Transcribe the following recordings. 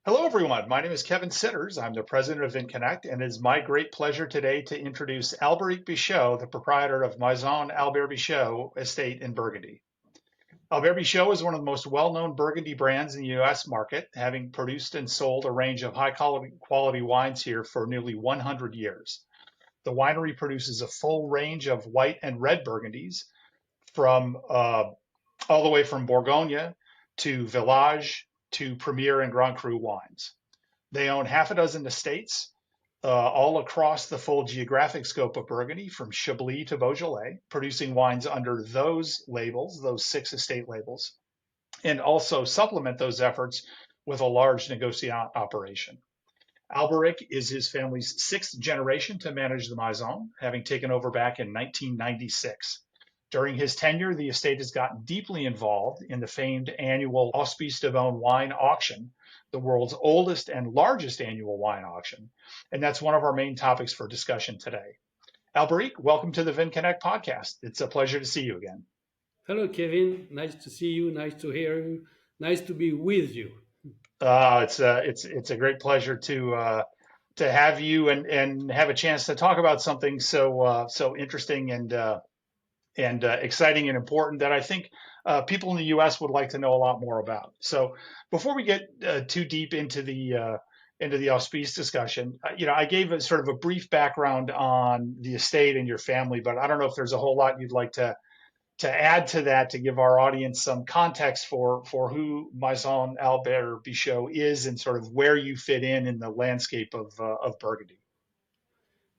Hello, everyone. My name is Kevin Sitters. I'm the president of VinConnect, and it is my great pleasure today to introduce Alberic Bichot, the proprietor of Maison Alberic Bichot estate in Burgundy. Alberic Bichot is one of the most well-known Burgundy brands in the U.S. market, having produced and sold a range of high-quality wines here for nearly 100 years. The winery produces a full range of white and red Burgundies from all the way from Bourgogne to Village to Premier and Grand Cru wines. They own half a dozen estates all across the full geographic scope of Burgundy, from Chablis to Beaujolais, producing wines under those labels, those six estate labels, and also supplement those efforts with a large negociant operation. Alberic is his family's sixth generation to manage the Maison, having taken over back in 1996. During his tenure, the estate has gotten deeply involved in the famed annual Hospices de Beaune wine auction, the world's oldest and largest annual wine auction. And that's one of our main topics for discussion today. Alberic, welcome to the VinConnect podcast. It's a pleasure to see you again. Hello, Kevin. Nice to see you. Nice to hear you. Nice to be with you. It's a great pleasure to have you and have a chance to talk about something so interesting and exciting and important that I think people in the U.S. would like to know a lot more about. So before we get too deep into the Auspice discussion, I gave a sort of a brief background on the estate and your family, but I don't know if there's a whole lot you'd like to add to that to give our audience some context for who Maison Alberic Bichot is and sort of where you fit in the landscape of Burgundy.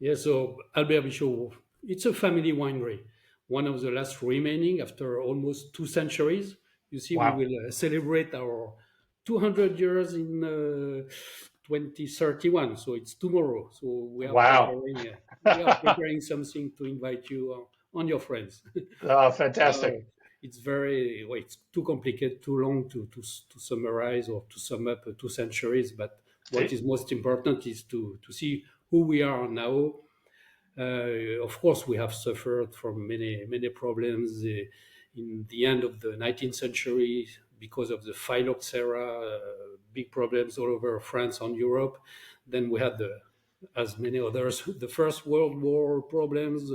Yeah, so Albert Bichot, it's a family winery, one of the last remaining after almost 2 centuries. You see, we Wow. will celebrate our 200 years in 2031, so it's tomorrow. So Wow. we are preparing something to invite you on your friends. Oh, fantastic. It's very well, it's too complicated, too long to summarize or to sum up 2 centuries. But what See? is most important is to see who we are now. Of course, we have suffered from many problems in the end of the 19th century because of the phylloxera, big problems all over France and Europe. Then we had as many others, the First World War problems,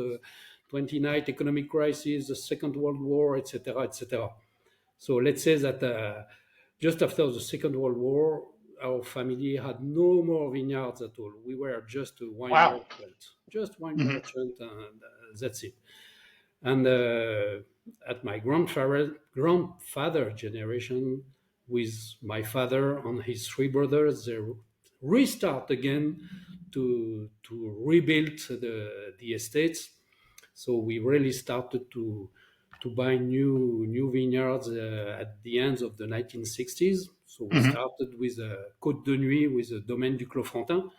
29th economic crisis, the Second World War, etc., etc. So let's say that just after the Second World War, our family had no more vineyards at all. We were just a wine Wow. Hmm. merchant, and that's it. And at my grandfather generation, with my father and his three brothers, they restart again to rebuild the estates. So we really started to buy new vineyards at the end of the 1960s. So we Hmm. started with Côte de Nuit with the Domaine du Clos-Frontin,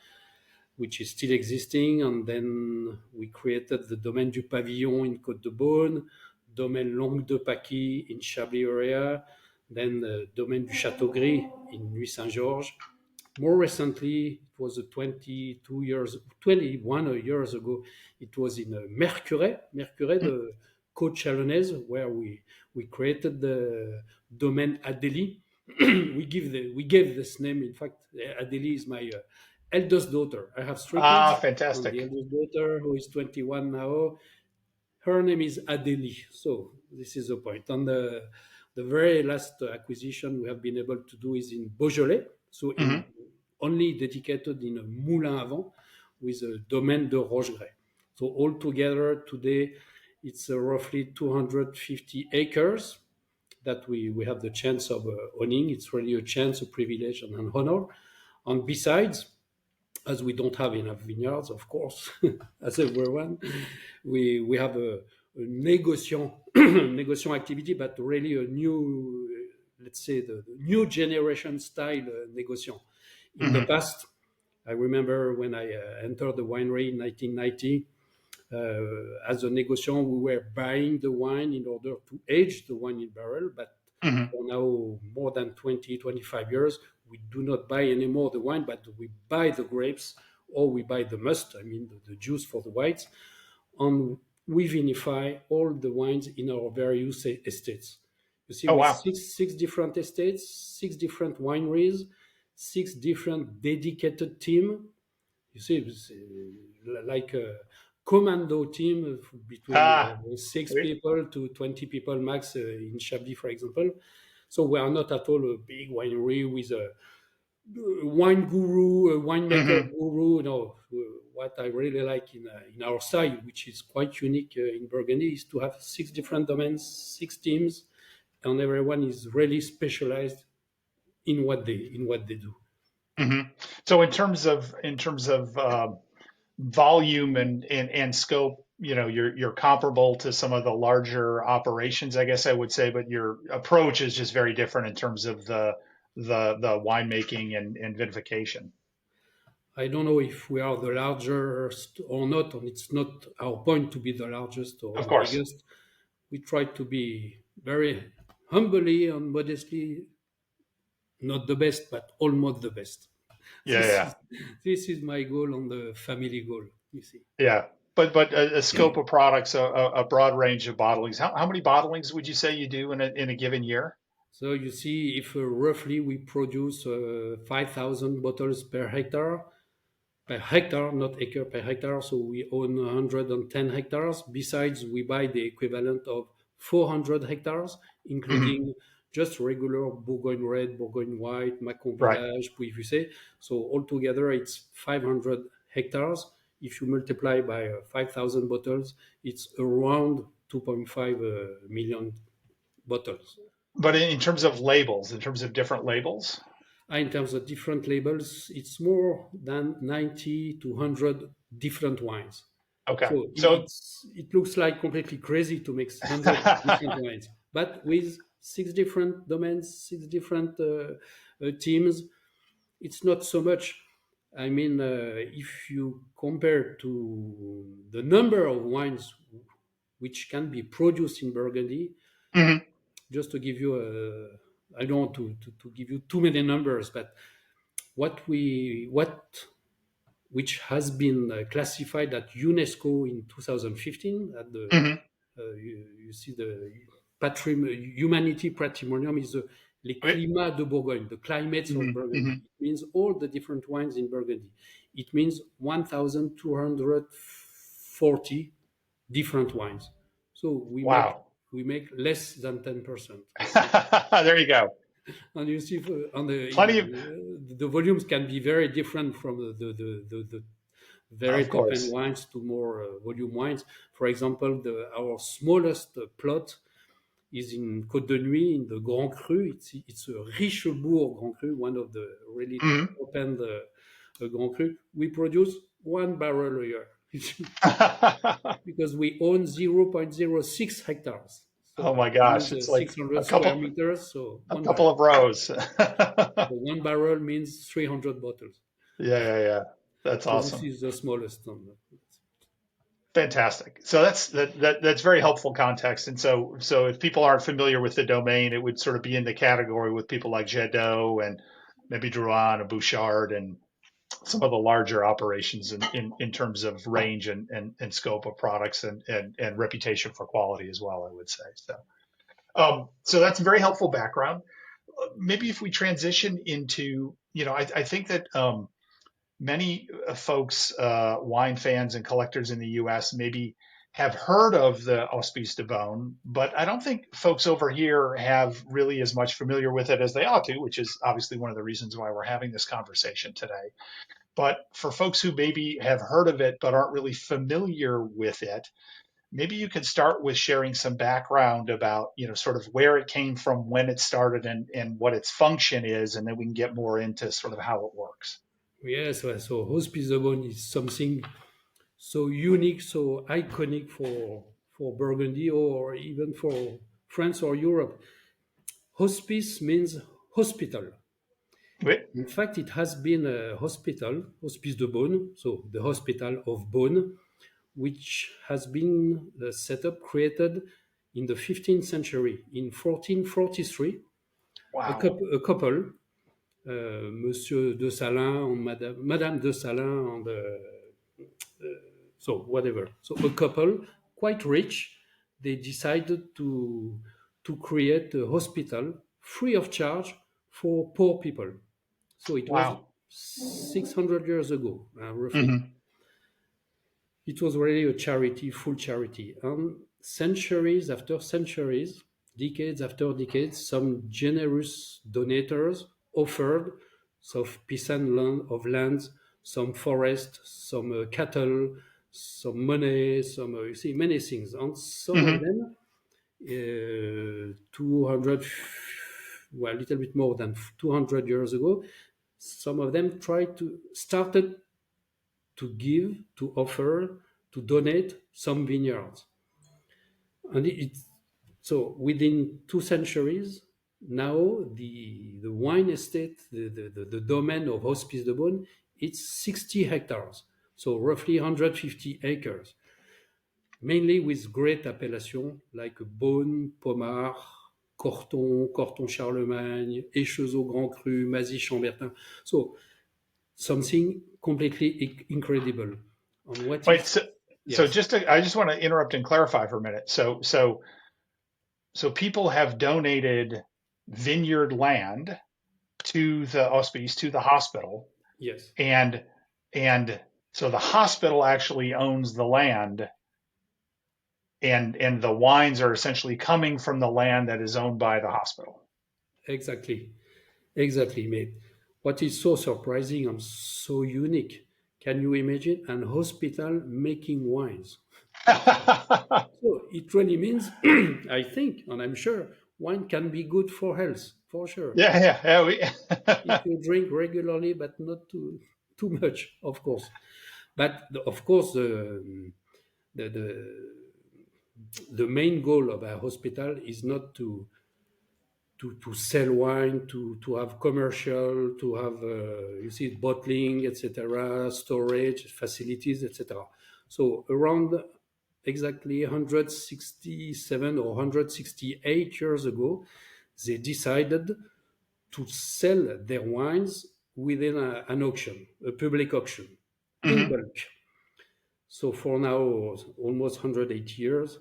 which is still existing, and then we created the Domaine du Pavillon in Côte de Beaune, Domaine Longue de Paquis in Chablis area, then the Domaine du Château-Gris in Nuit-Saint-Georges. More recently, it was 21 years ago, it was in Mercurey, the Côte Chalonnaise, where we created the Domaine Adélie. We gave this name. In fact, Adélie is my eldest daughter. I have three Ah, kids, and the fantastic. eldest daughter, who is 21 now, her name is Adélie. So this is the point. And the very last acquisition we have been able to do is in Beaujolais, so in Hmm. only dedicated in a moulin à vent with a domaine de Rochegray. So altogether today, it's roughly 250 acres that we have the chance of owning. It's really a chance, a privilege, and an honor. And besides, as we don't have enough vineyards, of course, as everyone, we have a negociant negociant activity, but really a new, let's say, the new generation style negociant. In the Hmm. past, I remember when I entered the winery in 1990. As a negociant, we were buying the wine in order to age the wine in barrel, but Hmm. for now more than 20, 25 years, we do not buy anymore the wine, but we buy the grapes or we buy the must, I mean the juice for the whites, and we vinify all the wines in our various estates. You see, Oh, with wow. six different estates, six different wineries, six different dedicated team. You see, it's like a commando team between Ah, six we- people to 20 people max in Chablis, for example. So we are not at all a big winery with a wine guru, a winemaker mhm, guru. No, what I really like in our style, which is quite unique in Burgundy, is to have six different domains, six teams, and everyone is really specialized in what they do. mhm. So in terms of volume and scope, you're comparable to some of the larger operations, I guess I would say, but your approach is just very different in terms of the winemaking and vinification. I don't know if we are the largest or not, and it's not our point to be the largest or Of the course. biggest. We try to be very humbly and modestly not the best, but almost the best. Yeah, This yeah, is this is my goal on the family goal. You see. yeah. But a scope of products, a broad range of bottlings. How many bottlings would you say you do in a given year? So you see, if roughly we produce 5,000 bottles per hectare, not acre per hectare. So we own 110 hectares. Besides, we buy the equivalent of 400 hectares, Hmm. including just regular Bourgogne red, Bourgogne white, Macon Right. Village, Puy-Vissé. So altogether, it's 500 hectares. If you multiply by 5,000 bottles, it's around 2.5 million bottles. But in terms of labels, in terms of different labels, In terms of different labels, it's more than 90 to 100 different wines. okay. So So, it looks like completely crazy to make 100 different wines, but with six different domains, six different teams, it's not so much. I mean, if you compare to the number of wines which can be produced in Burgundy, mhm, just to give you I don't want to give you too many numbers, but what which has been classified at UNESCO in 2015 at the mhm, you see the humanity patrimonium is les climats de Bourgogne, the climates of mhm, Burgundy. mhm. It means all the different wines in Burgundy. It means 1,240 different wines. So Wow. we make less than 10%. You see, There you go. and you see on Plenty of, the volumes can be very different from the very of top end course. wines to more volume wines. For example, our smallest plot is in Côte de Nuit in the Grand Cru. It's a Richebourg Grand Cru, one of the really Mhm. top end Grand Cru. We produce one barrel a year because we own 0.06 hectares. Oh So my it gosh, means it's like 600 square meters. So a one couple barrel. of rows. So one barrel means 300 bottles. Yeah, yeah, yeah. That's So this awesome. is the smallest one. Fantastic. So that's very helpful context. And so if people aren't familiar with the domain, it would sort of be in the category with people like Jadot and maybe Drouin and Bouchard and some of the larger operations in terms of range and scope of products and reputation for quality as well, I would say. So that's a very helpful background. Maybe if we transition into, I think that many folks, wine fans and collectors in the U.S., maybe have heard of the Hospices de Beaune, but I don't think folks over here have really as much familiar with it as they ought to, which is obviously one of the reasons why we're having this conversation today. But for folks who maybe have heard of it but aren't really familiar with it, maybe you could start with sharing some background about, sort of where it came from, when it started, and what its function is, and then we can get more into sort of how it works. Yes, so Hospice de Beaune is something so unique, so iconic for Burgundy or even for France or Europe. Hospice means hospital. Wait. In fact, it has been a hospital, Hospice de Beaune, so the hospital of Beaune, which has been set up, created in the 15th century. In 1443, Wow. a couple, Monsieur de Salin and Madame de Salin, and so whatever. So a couple, quite rich, they decided to create a hospital free of charge for poor people. So it was Wow. 600 years ago, roughly. Hmm. It was really a charity, full charity. And centuries after centuries, decades after decades, some generous donators offered some peasant land of lands, some forest, some cattle, some money, some you see many things, and some of Hmm. them, 200, well, a little bit more than 200 years ago, some of them tried to started to give, to offer, to donate some vineyards. And so within 2 centuries, now the wine estate, the domain of Hospices de Beaune, it's 60 hectares, so roughly 150 acres, mainly with great appellations like Beaune, Pommard, Corton, Corton Charlemagne, Échezeaux Grand Cru, Mazy Chambertin. So something completely incredible. And what Wait, is, so yes, I just want to interrupt and clarify for a minute. So people have donated vineyard land to the hospice, to the hospital, yes, and and so the hospital actually owns the land, and the wines are essentially coming from the land that is owned by the hospital. exactly, exactly, mate. What is so surprising and so unique? Can you imagine an hospital making wines? So it really means, I think, and I'm sure, wine can be good for health, for sure. Yeah. If you drink regularly, but not too much, of course. But of course, the the main goal of a hospital is not to sell wine, to have commercial, to have you see bottling, etc., storage facilities, etc. So around exactly 167 or 168 years ago, they decided to sell their wines within an auction, a public auction, in Hmm. bulk. So for now, almost 180 years,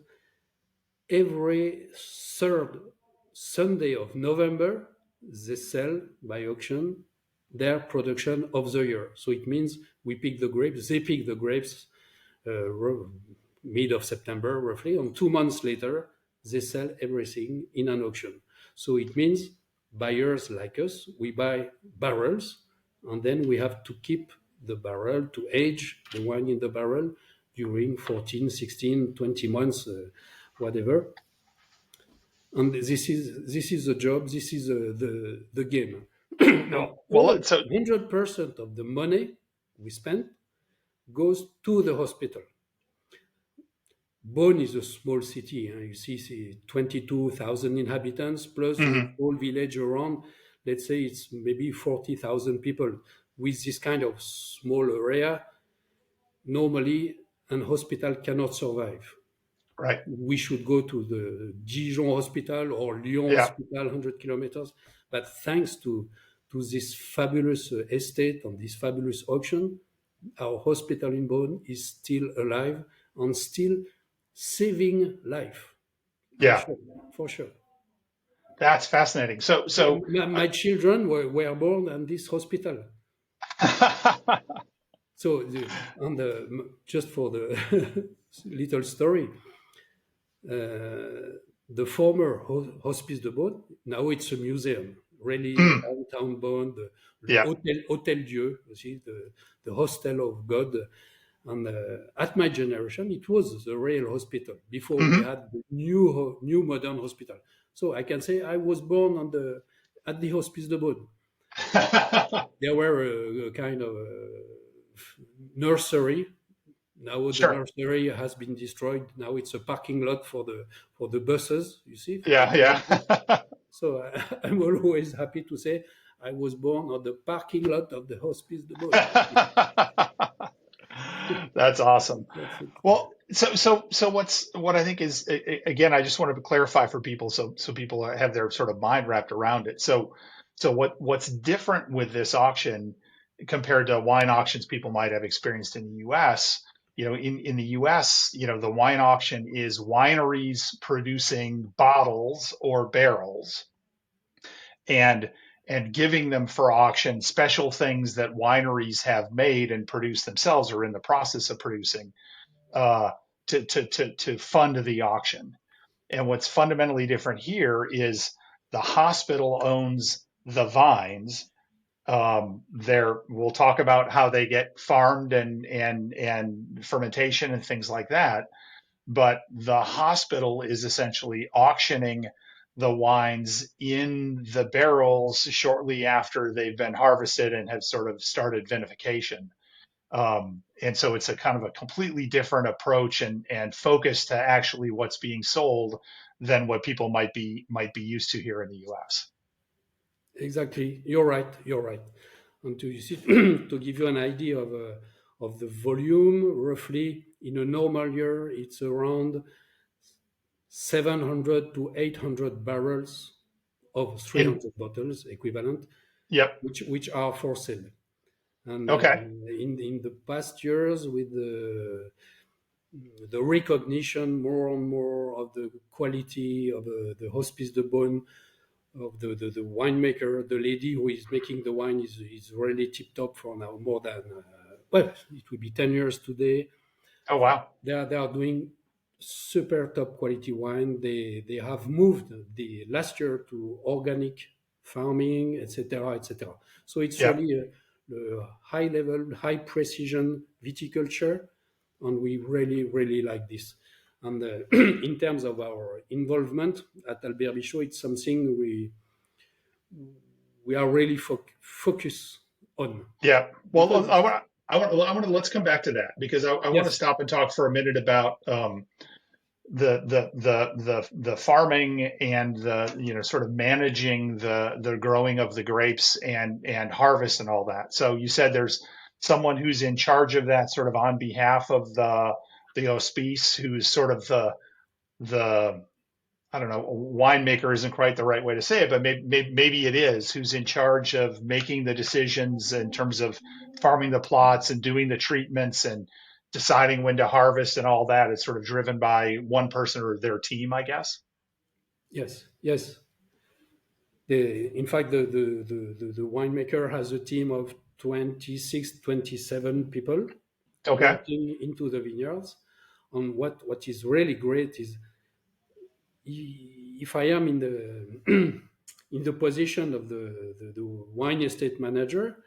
every third Sunday of November, they sell by auction their production of the year. So it means we pick the grapes, they pick the grapes mid of September, roughly, and 2 months later, they sell everything in an auction. So it means buyers like us, we buy barrels, and then we have to keep the barrel to age the wine in the barrel during 14, 16, 20 months, whatever. And this is the job. This is the game, and Well, all well, so 100% of the money we spend goes to the hospital. Beaune is a small city. You see 22,000 inhabitants plus a mhm, small village around. Let's say it's maybe 40,000 people. With this kind of small area, normally an hospital cannot survive. right, We should go to the Dijon hospital or Lyon yeah, hospital, 100 kilometers. But thanks to this fabulous estate and this fabulous auction, our hospital in Beaune is still alive and still saving life, for yeah. sure, for sure. That's fascinating. My children were born in this hospital. So, just for the little story, the former Hospice de Beaune, now it's a museum, really Mm, downtown Beaune, the yeah, Hôtel Dieu, you see, the hostel of God. And at my generation, it was the real hospital before we mhm. had the new modern hospital. So I can say I was born at the Hospice de Beaune. There were a kind of nursery. Now the Sure. nursery has been destroyed. Now it's a parking lot for the buses. You see, for the Yeah, carriages. yeah. So I'm always happy to say I was born on the parking lot of the Hospice de Beaune. That's awesome. That's it. Well, what I think is again, I just wanted to clarify for people so people have their sort of mind wrapped around it. So what's different with this auction compared to wine auctions people might have experienced in the U.S. In the U.S., the wine auction is wineries producing bottles or barrels, and and giving them for auction special things that wineries have made and produced themselves or in the process of producing uh, to fund the auction. And what's fundamentally different here is the hospital owns the vines. We'll talk about how they get farmed and fermentation and things like that. But the hospital is essentially auctioning the wines in the barrels shortly after they've been harvested and have sort of started vinification. And so it's a kind of a completely different approach and focus to actually what's being sold than what people might be used to here in the U.S. Exactly. You're right. You're right. And to, you see, to give you an idea of the volume, roughly in a normal year, it's around 700 to 800 barrels of In 300 bottles equivalent, Yep. which are for sale. And Okay. in the past years, with the recognition more and more of the quality of the Hospice de Beaune, of the winemaker, the lady who is making the wine is really tip top for now, more than, well, it will be 10 years today. Oh wow. They are doing super top quality wine. They have moved the last year to organic farming, etc., etc. So it's Yep. really a high level, high precision viticulture, and we really really like this. And in terms of our involvement at Albert Bichot, it's something we are really focused on, Yeah. Well, because let's come back to that because I want to yes, stop and talk for a minute about the farming and the sort of managing the growing of the grapes and harvest and all that. So you said there's someone who's in charge of that sort of on behalf of the hospice, who's sort of the I don't know, winemaker isn't quite the right way to say it, but maybe it is, who's in charge of making the decisions in terms of farming the plots and doing the treatments and deciding when to harvest and all that. It's sort of driven by one person or their team, I guess. yes, yes. In fact, the winemaker has a team of 26, 27 people Okay. working into the vineyards. And what is really great is, if I am in the in the position of the wine estate manager,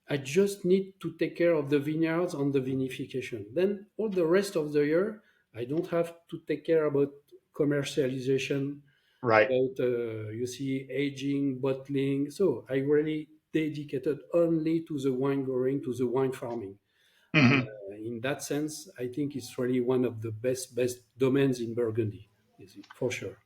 I just need to take care of the vineyards and the vinification. Then all the rest of the year, I don't have to take care about commercialization, Right. about you see, aging, bottling. So I really dedicated only to the wine growing, to the wine farming. And Hmm. in that sense, I think it's really one of the best domains in Burgundy, is it, for sure.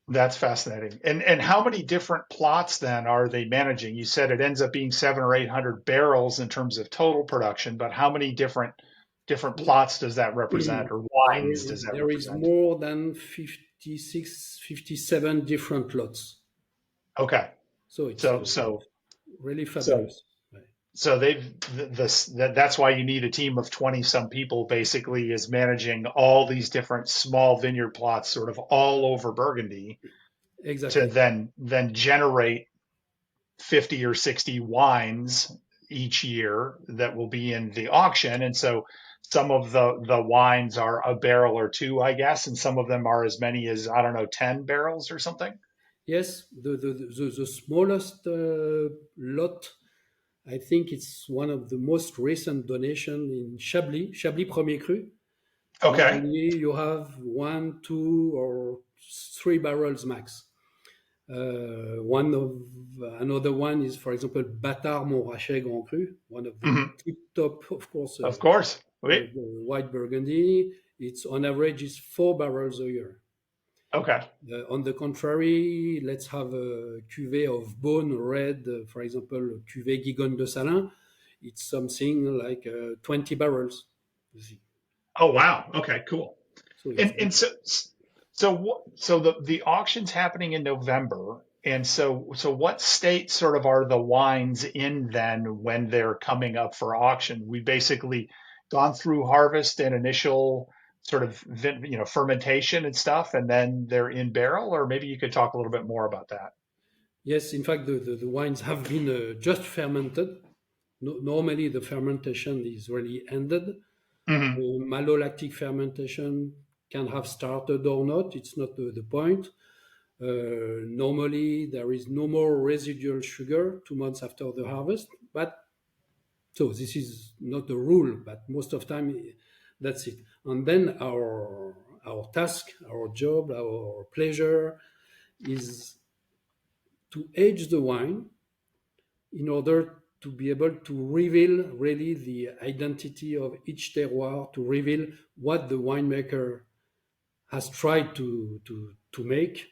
That's fascinating. And how many different plots then are they managing? You said it ends up being 700 or 800 barrels in terms of total production, but how many different plots does that represent, or wines does that There is represent? more than 56, 57 different lots. Okay. So it's So so really so fabulous. Right. so that's why you need a team of 20 some people basically, is managing all these different small vineyard plots sort of all over Burgundy to Exactly. then generate 50 or 60 wines each year that will be in the auction. And so some of the wines are a barrel or two, I guess, and some of them are as many as, I don't know, 10 barrels or something. Yes, the smallest lot, I think it's one of the most recent donation in Chablis Premier Cru. Okay. Normally you have one, two, or three barrels max. One of Another one is, for example, Bâtard Montrachet Grand Cru, one of the Hmm. tip top, of course, Of course. the, Wait. the white Burgundy. It's on average is 4 barrels a year. Okay. On the contrary, let's have a cuvée of Beaune red, for example, cuvée Guigonne de Salins. It's something like 20 barrels. You see. Oh wow. Okay. Cool. So it's And so the auction's happening in November, and so what states sort of are the wines in then when they're coming up for auction? We basically gone through harvest and initial sort of fermentation and stuff, and then they're in barrel, or maybe you could talk a little bit more about that. Yes, in fact, the wines have been just fermented. No, normally, the fermentation is really ended. Hmm. Malolactic fermentation can have started or not. It's not the point. Normally, there is no more residual sugar 2 months after the harvest. But so this is not a rule, but most of time that's it. And then our task, our job, our pleasure is to age the wine in order to be able to reveal really the identity of each terroir, to reveal what the winemaker has tried to make,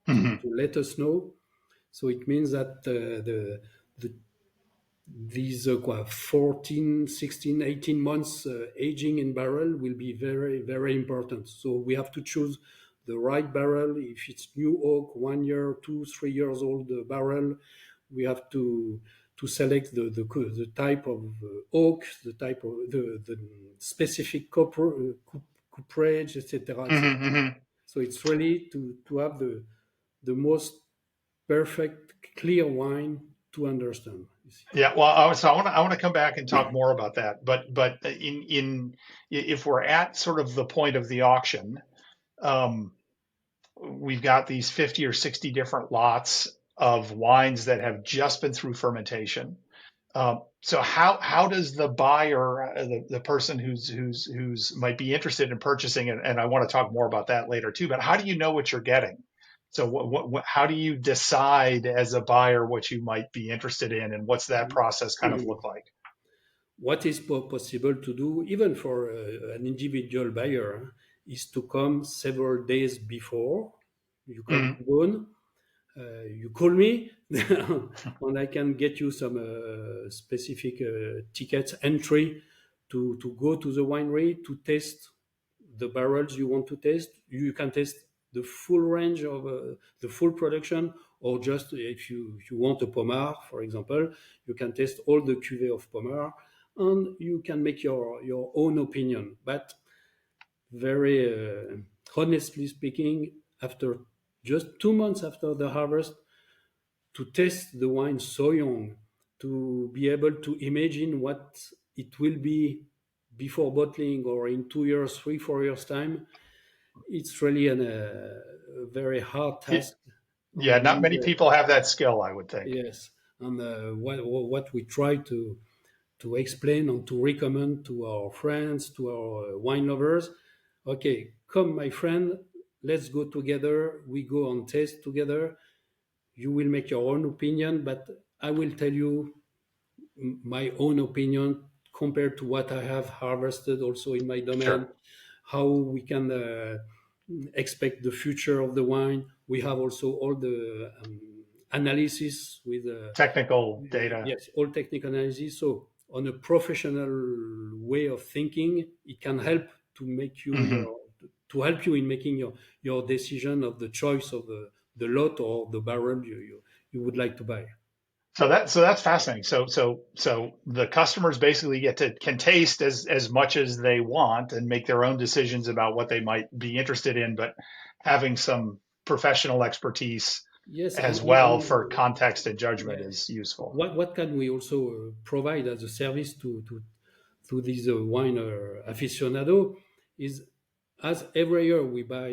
Hmm. to let us know. So it means that the these 14, 16, 18 months aging in barrel will be very, very important. So we have to choose the right barrel. If it's new oak, 1 year, 2, 3 years old barrel, we have to select the type of oak, the type of the specific cooperage, etc., etc. Hmm. Hmm. So it's really to have the most perfect, clear wine to understand. You see. Yeah, well, I want to come back and talk more about that. But in if we're at sort of the point of the auction, um, we've got these 50 or 60 different lots of wines that have just been through fermentation. So how does the buyer, the person who's might be interested in purchasing it, and I want to talk more about that later too, but how do you know what you're getting? So how do you decide as a buyer what you might be interested in, and what's that process kind of look like? What is possible to do, even for an individual buyer, is to come several days before you come Hmm. to Beaune. You call me, and I can get you some specific tickets entry to go to the winery to taste the barrels you want to taste. You can taste the full range of the full production, or just if you want a Pommard, for example, you can taste all the cuvée of Pommard, and you can make your own opinion. But very honestly speaking, after just 2 months after the harvest, to taste the wine so young, to be able to imagine what it will be before bottling or in 2 years, 3, 4 years time, it's really a very hard task. Yeah, And not many people have that skill, I would think. yes, and what we try to explain and to recommend to our friends, to our wine lovers, okay, come, my friend, let's go together. We go and taste together. You will make your own opinion, but I will tell you my own opinion compared to what I have harvested also in my domain, Sure. how we can expect the future of the wine. We have also all the analysis with Technical data. yes, all technical analysis. So on a professional way of thinking, it can help to make you Hmm. your to help you in making your decision of the choice of the lot or the barrel you would like to buy. So that's fascinating. So the customers basically get to can taste as much as they want and make their own decisions about what they might be interested in, but having some professional expertise Yes, as well for and context and judgment yes. is useful. What can we also provide as a service to these wine aficionado is, as every year we buy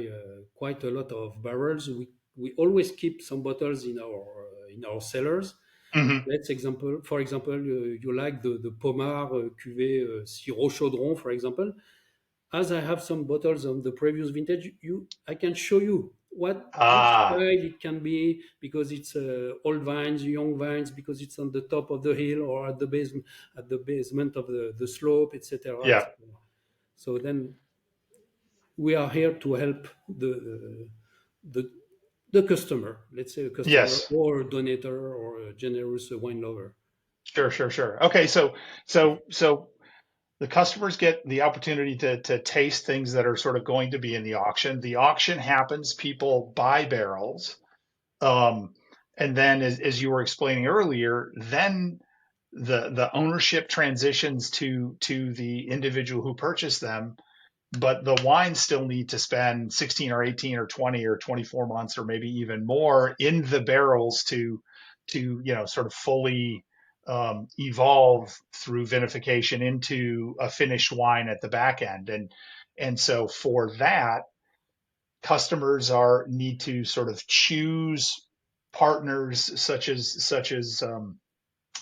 quite a lot of barrels, we always keep some bottles in our cellars. Hmm. Let's example, for example, you like the Pommard cuvée Sirop Chaudron, for example. As I have some bottles on the previous vintage, you I can show you which Ah, style it can be, because it's old vines, young vines, because it's on the top of the hill or at the basement of the slope, etc., yeah, etc. So then we are here to help the the customer, let's say a customer yes, or a donator or a generous wine lover. sure, sure, sure. Okay, so the customers get the opportunity to taste things that are sort of going to be in the auction. The auction happens, people buy barrels. Um, and then, as you were explaining earlier, then the ownership transitions to the individual who purchased them but the wines still need to spend 16 or 18 or 20 or 24 months or maybe even more in the barrels to sort of fully evolve through vinification into a finished wine at the back end. And so for that, customers are need to sort of choose partners such as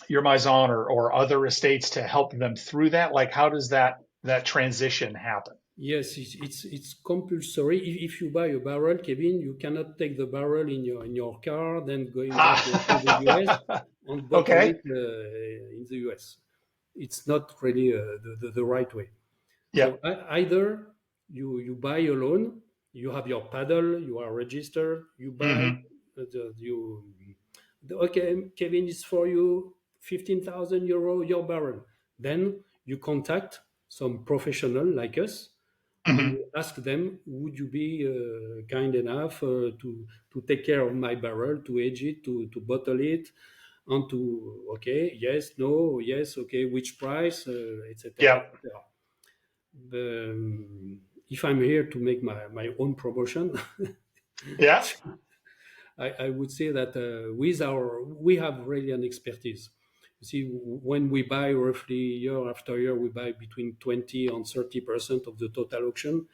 your Maison or other estates to help them through that. Like, how does that transition happen? Yes, it's compulsory. If you buy a barrel, Kevin, you cannot take the barrel in your car, then going back to the US Ah, and bottle okay. it in the US. It's not really the right way. Yeah. So either you buy alone, you have your paddle, you are registered, you buy Hmm. okay, Kevin, it's for you, 15,000 euro your barrel. Then you contact some professional like us and Hmm. you ask them, would you be kind enough to take care of my barrel, to age it, to bottle it, and to, okay, yes, no, yes, okay, which price, etc., Yeah. etc. If I'm here to make my own promotion, Yeah. I would say that we have really an expertise. You see, when we buy roughly year after year, we buy between 20 and 30% of the total auction.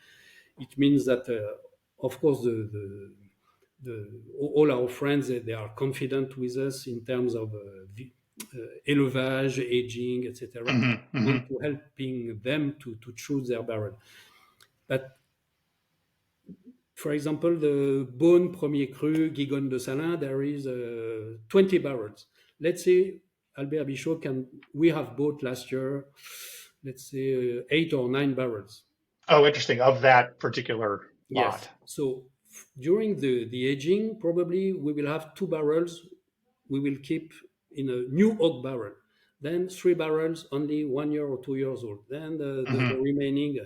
It means that, of course, all our friends they are confident with us in terms of élevage, aging, etc., Hmm. Hmm. and to helping them to choose their barrel. But for example, the Beaune Premier Cru Gigonne de Salins, there is 20 barrels. Let's say Albert Bichot we have bought last year, let's say 8 or 9 barrels. Oh, interesting. Of that particular Yes. lot. So during the aging, probably we will have 2 barrels we will keep in a new oak barrel. Then 3 barrels only 1 year or 2 years old. Then the Hmm. remaining,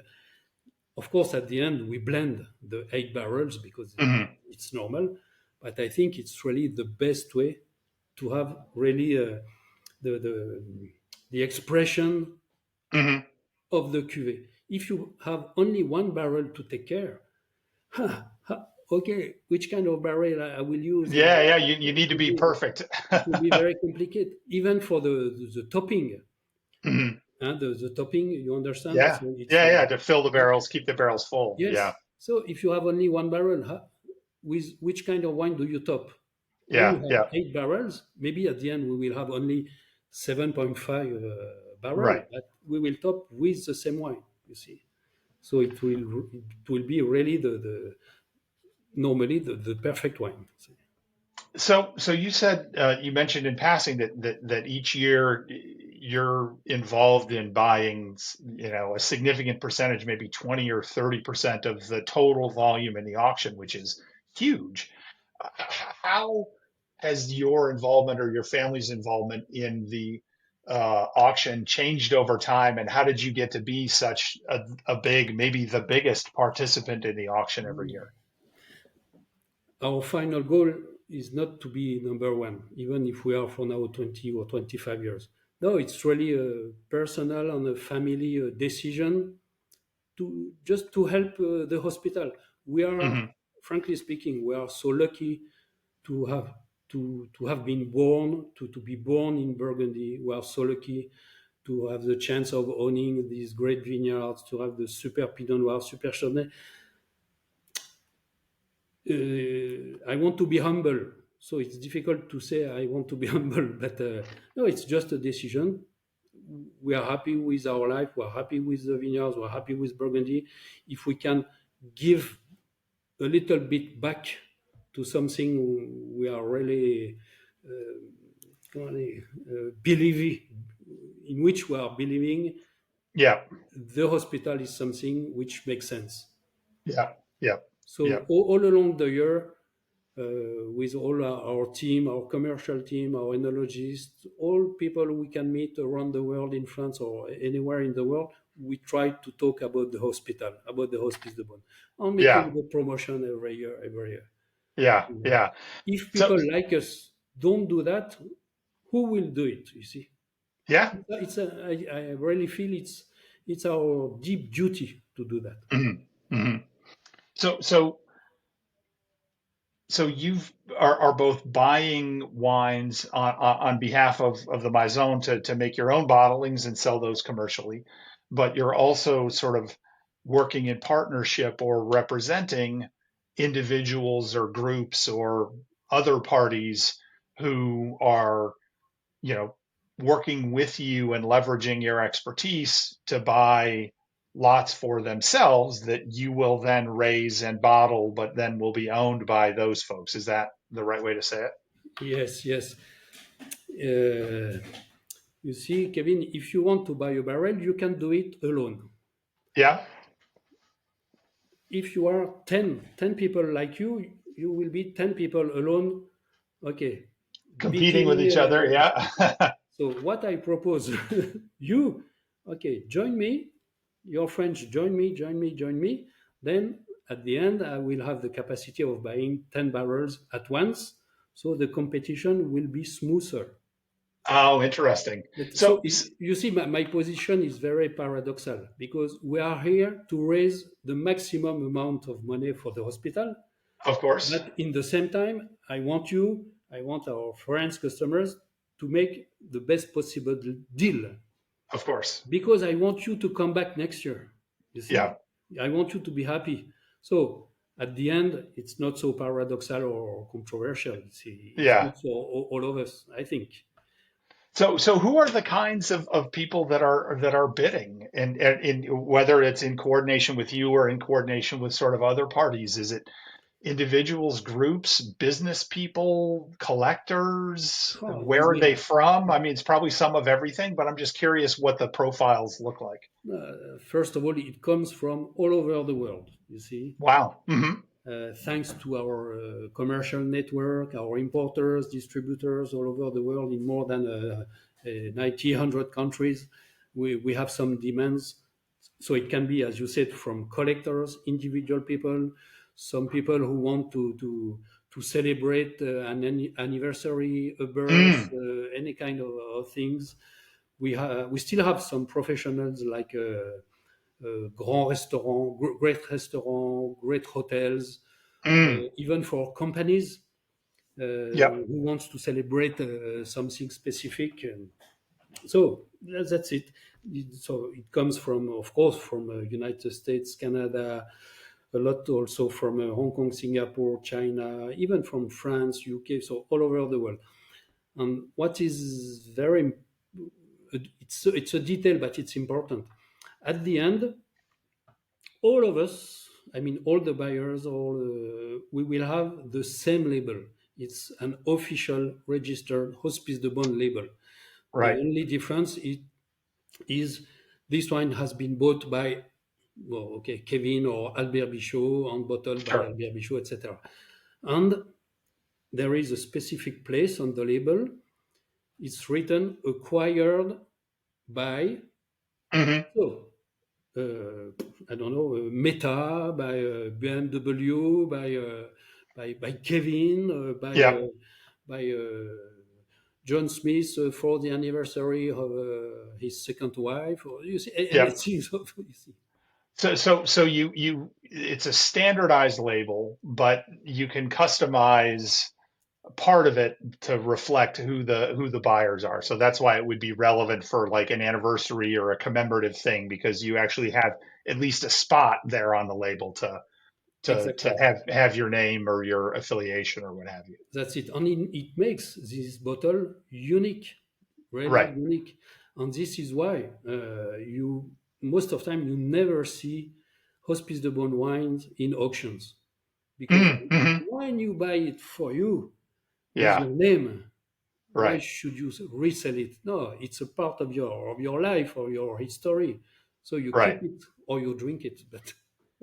of course, at the end, we blend the 8 barrels because Hmm. it's normal. But I think it's really the best way to have really the, the, the expression Hmm. of the cuvée. If you have only one barrel to take care, okay, which kind of barrel I will use? Yeah. Yeah. You It need to will be be perfect. it will be very complicated, even for the topping. Hmm. The topping, you understand? Yeah. So it's Yeah. Yeah. To fill the barrels, keep the barrels full. Yeah. yes. So if you have only one barrel, with which kind of wine do you top? When you Yeah. have Yeah. 8 barrels, maybe at the end we will have only 7.5 barrel, Right. but we will top with the same wine. You see, so it will be really the normally the perfect wine. So you said you mentioned in passing that each year you're involved in buying, a significant percentage, maybe 20 or 30% of the total volume in the auction, which is huge. How has your involvement or your family's involvement in the auction changed over time, and how did you get to be such a big, maybe the biggest participant in the auction every year? Our final goal is not to be number one, even if we are for now 20 or 25 years. No, it's really a personal and a family decision to just to help the hospital. We are, Hmm. frankly speaking, we are so lucky to have to have been born to be born in Burgundy. We are so lucky to have the chance of owning these great vineyards, to have the super Pinot Noir, super Chardonnay. I want to be humble. So it's difficult to say I want to be humble, but no, it's just a decision. We are happy with our life. We're happy with the vineyards. We're happy with Burgundy. If we can give a little bit back to something we are really believing, in which we are believing, Yeah. the hospital is something which makes sense. Yeah. Yeah. Yeah. So all along the year, with all our team, our commercial team, our enologists, all people we can meet around the world in France or anywhere in the world, we try to talk about the hospital, about the Hospice de Beaune, and Yeah. making the promotion every year, every year. Yeah. Yeah. If So people like us don't do that, who will do it? You see, yeah. I really feel it's our deep duty. to do that. Mhm. Mhm. So, so, so are both buying wines on behalf of the Maison to make your own bottlings and sell those commercially, but you're also sort of working in partnership or representing individuals or groups or other parties who are, you know, working with you and leveraging your expertise to buy lots for themselves that you will then raise and bottle, but then will be owned by those folks. Is that the right way to say it? Yes, yes. Uh, you see, Kevin, if you want to buy a barrel, you can do it alone. Yeah. If you are ten people like you will be 10 people alone. Okay, Competing with beating. each other. Yeah. So what I propose, you, okay, join me, your friends, join me. Then at the end, I will have the capacity of buying 10 barrels at once. So the competition will be smoother. Oh, interesting. But so So, you see, my position is very paradoxal because we are here to raise the maximum amount of money for the hospital. of course, But in the same time, I want our friends, customers to make the best possible deal of course. because I want you to come back next year. You Yeah. see, I want you to be happy. So at the end, it's not so paradoxal or controversial. It's Yeah. good for all of us, I think. So who are the kinds of people that are bidding, and in whether it's in coordination with you or in coordination with sort of other parties? Is it individuals, groups, business people, collectors? Oh, Where are they from? I mean, it's probably some of everything, but I'm just curious what the profiles look like. first of all, it comes from all over the world. You see, Wow. Hmm. thanks to our commercial network, our importers, distributors all over the world in more than 90, 100 countries, we have some demands. So it can be, as you said, from collectors, individual people, some people who want to celebrate an anniversary, a birth, Mm. any kind of things. We still have some professionals like grand restaurant, great restaurant, great hotels, Mm. even for companies Yep. who wants to celebrate something specific. So that's it. So it comes from, of course, from United States, Canada, a lot also from Hong Kong, Singapore, China, even from France, UK, so all over the world. And what is very, it's a detail, but it's important. At the end, all of us, I mean, all the buyers, we will have the same label. It's an official registered Hospice de Beaune label. The Right. only difference is this wine has been bought by, well, okay, Kevin or Albert Bichot and bottled by Sure. Albert Bichot, etc. And there is a specific place on the label. It's written acquired by, Hmm. so I don't know, Meta, by BMW, by Kevin, Yep. by John Smith for the anniversary of his second wife, or you see Yep. anything. You see. So it's a standardized label, but you can customize part of it to reflect who the buyers are. So that's why it would be relevant for like an anniversary or a commemorative thing, because you actually have at least a spot there on the label to Exactly. have your name or your affiliation or what have you. That's it. And it makes this bottle unique, really Right. unique. And this is why you most of the time you never see Hospice de Beaune wines in auctions because Mm-hmm. when you buy it for you with Yeah. your name, why Right. should you resell it? No, it's a part of your life or your history. So you keep Right. it or you drink it. But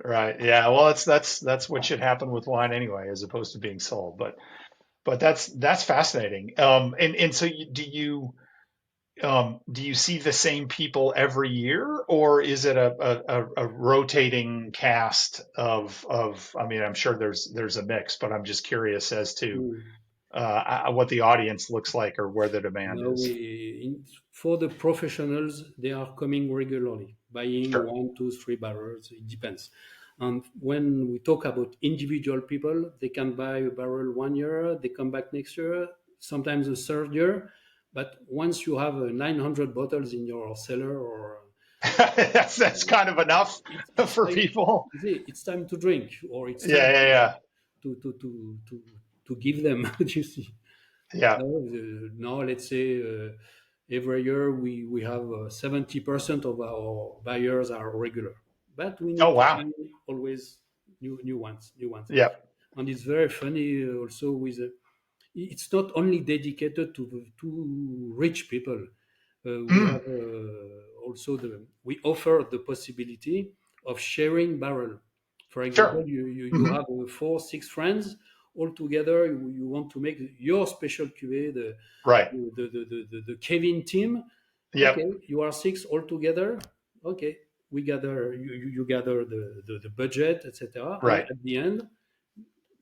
Right. Yeah. Well, that's what should happen with wine anyway, as opposed to being sold. But that's fascinating. And so do you see the same people every year, or is it a rotating cast of? I mean, I'm sure there's a mix, but I'm just curious as to mm, what the audience looks like or where the demand now is. for the professionals, they are coming regularly. buying Sure. one, two, three barrels. It depends. And when we talk about individual people, they can buy a barrel 1 year, they come back next year, sometimes a third year. But once you have 900 bottles in your cellar, or That's kind of enough it's for time, people. you see, it's time to drink, or it's Yeah, time yeah, yeah, to to to to, to give them. You see. yeah. Now, let's say every year we have 70% of our buyers are regular, but we Oh, need to wow. find always new ones. Yeah. And it's very funny also with it's not only dedicated to rich people. We Mm, have also we offer the possibility of sharing barrel. For example, sure. you Hmm. have four, six friends all together. You want to make your special cuvée, Right. the Kevin team. Okay, Yep. you are six all together. Okay, we gather. You gather the budget, etc. And Right. at the end,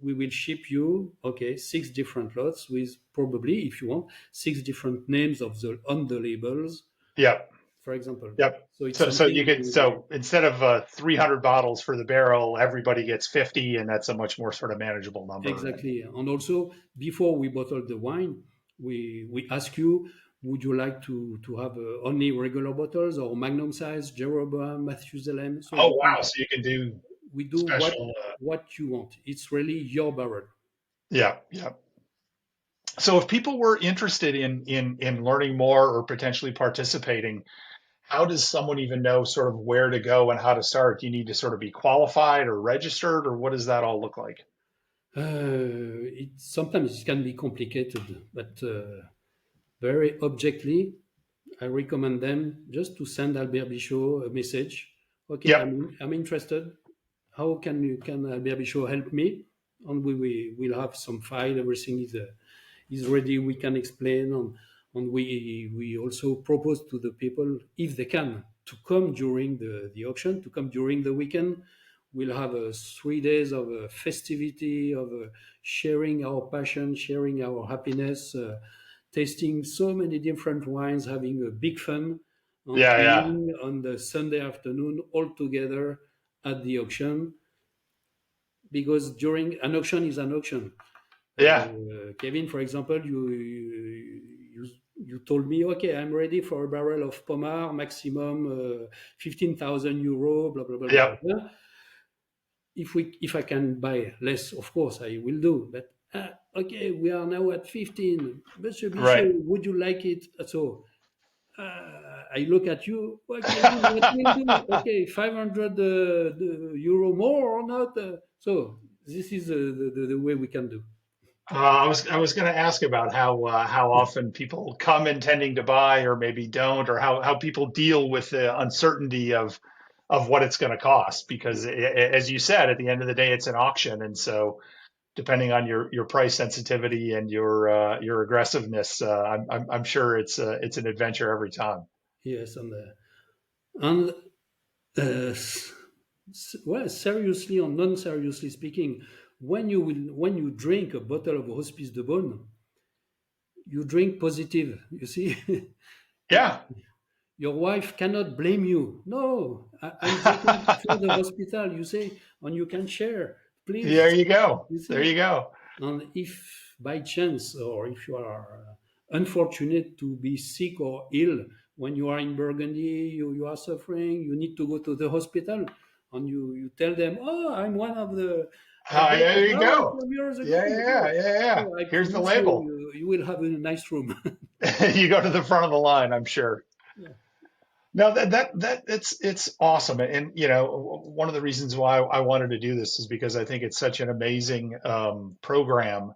we will ship you, okay, six different lots with probably, if you want, six different names of the on the labels, Yep. for example. Yep. So it's So you something could, so instead of 300 bottles for the barrel, everybody gets 50, and that's a much more sort of manageable number. And exactly. And also, before we bottle the wine, we ask you, would you like to have only regular bottles or magnum size, Jeroboam, Matthew. So oh, wow. So you can do we do special. what you want. It's really your barrel. Yeah. Yeah. So if people were interested in learning more or potentially participating, how does someone even know sort of where to go and how to start? Do you need to sort of be qualified or registered, or what does that all look like? Sometimes it can be complicated, but very objectively, I recommend them just to send Albert Bichot a message. Okay, Yep. I'm interested. How can Albert Bichot help me? And we will have some file. Everything is ready. We can explain, and we also propose to the people, if they can, to come during the auction, to come during the weekend. We'll have 3 days of festivity, of sharing our passion, sharing our happiness, tasting so many different wines, having a big fun, and Yeah. Yeah. being on the Sunday afternoon all together at the auction. Because during an auction is an auction. Yeah. Kevin, for example, you told me, okay, I'm ready for a barrel of Pomar, maximum 15,000 euro, blah blah blah blah Yep. blah. If I can buy less, of course I will do. But okay, we are now at 15. Monsieur Right. Bichot, would you like it? So I look at you. Well, Kevin, what will do? Okay, 500 euro more or not? So this is the way we can do. I was going to ask about how often people come intending to buy or maybe don't, or how people deal with the uncertainty of what it's going to cost. Because as you said, at the end of the day, it's an auction, and so depending on your price sensitivity and your aggressiveness, I'm sure it's an adventure every time. Yes, and well, seriously or non-seriously speaking, when you drink a bottle of Hospice de Beaune, you drink positive. You see, Yeah. your wife cannot blame you. No, I'm drinking for the hospital. You say, and you can share, There please. you go. You There see, you go. and if by chance, or if you are unfortunate to be sick or ill when you are in Burgundy, you are suffering, you need to go to the hospital, and you tell them, oh, I'm one of the, I bought a There you barrel go. some years ago. Yeah, yeah, yeah, yeah, yeah. So I Here's the promise you, label. you will have a nice room. You go to the front of the line, I'm sure. Yeah. No, that it's awesome, and one of the reasons why I wanted to do this is because I think it's such an amazing program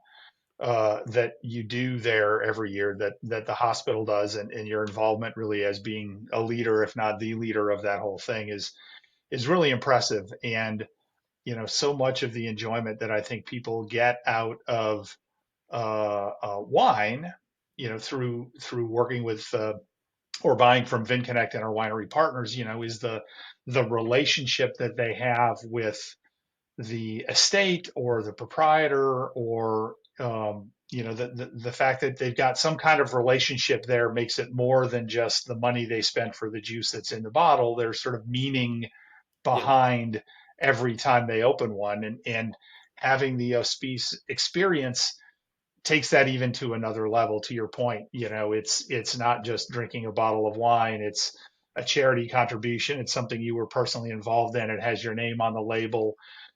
that you do there every year, that the hospital does, and your involvement really as being a leader, if not the leader of that whole thing, is really impressive. And so much of the enjoyment that I think people get out of wine, through working with or buying from VinConnect and our winery partners, is the relationship that they have with the estate or the proprietor, or the fact that they've got some kind of relationship there makes it more than just the money they spent for the juice that's in the bottle. There's sort of meaning Yes, behind every time they open one, and having the Hospice experience takes that even to another level. To your point, it's not just drinking a bottle of wine. It's a charity contribution. It's something you were personally involved in. It has your name on the label.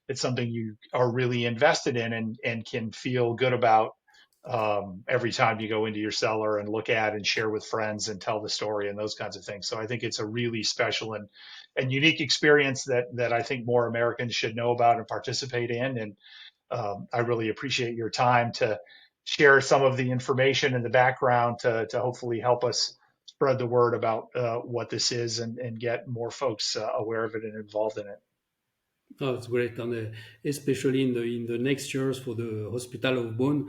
It's something you are really invested in, and can feel good about every time you go into your cellar and look at and share with friends and tell the story and those kinds of things. So I think it's a really special and unique experience that I think more Americans should know about and participate in. And I really appreciate your time to share some of the information in the background to hopefully help us spread the word about what this is, and get more folks aware of it and involved in it. oh, it's great, and especially in the next years for the Hospital of Beaune,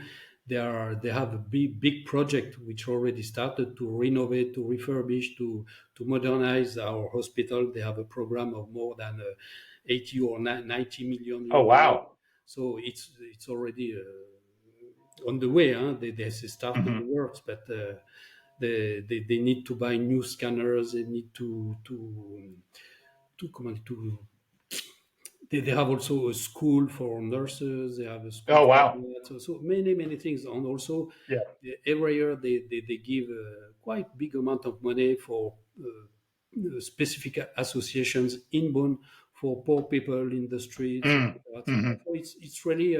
they have a big project which already started to renovate, to refurbish, to modernize our hospital. They have a program of more than 80 or 90 million Oh, euros. wow. So it's already on the way. Huh? They started Hmm. the works, but they need to buy new scanners. They need to they have also a school for nurses. They have a school Oh, for wow. that. So many things, and also Yeah. every year they give a quite big amount of money for specific associations in Bonn for poor people in the streets, Mm. etc., etc. Hmm. So it's really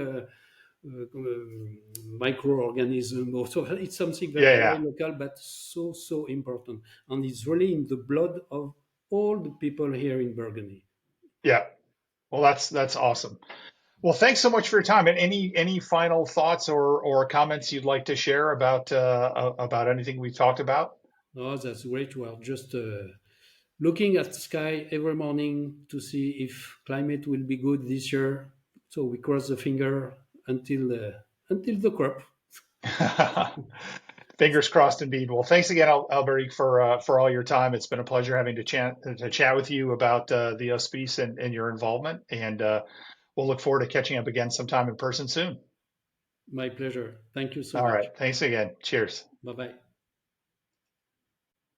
microorganism. Also, it's something Yeah, very yeah, local, but so important, and it's really in the blood of all the people here in Burgundy. yeah. Well, that's awesome. Well, thanks so much for your time. And any final thoughts or comments you'd like to share about anything we've talked about? No, that's great. We are just looking at the sky every morning to see if climate will be good this year. So we cross the finger until the crop. Fingers crossed, indeed. Well, thanks again, Alberic, for all your time. It's been a pleasure having to chat with you about the Hospice and your involvement. And we'll look forward to catching up again sometime in person soon. My pleasure. Thank you so All right. much. Thanks again. Cheers. Bye bye.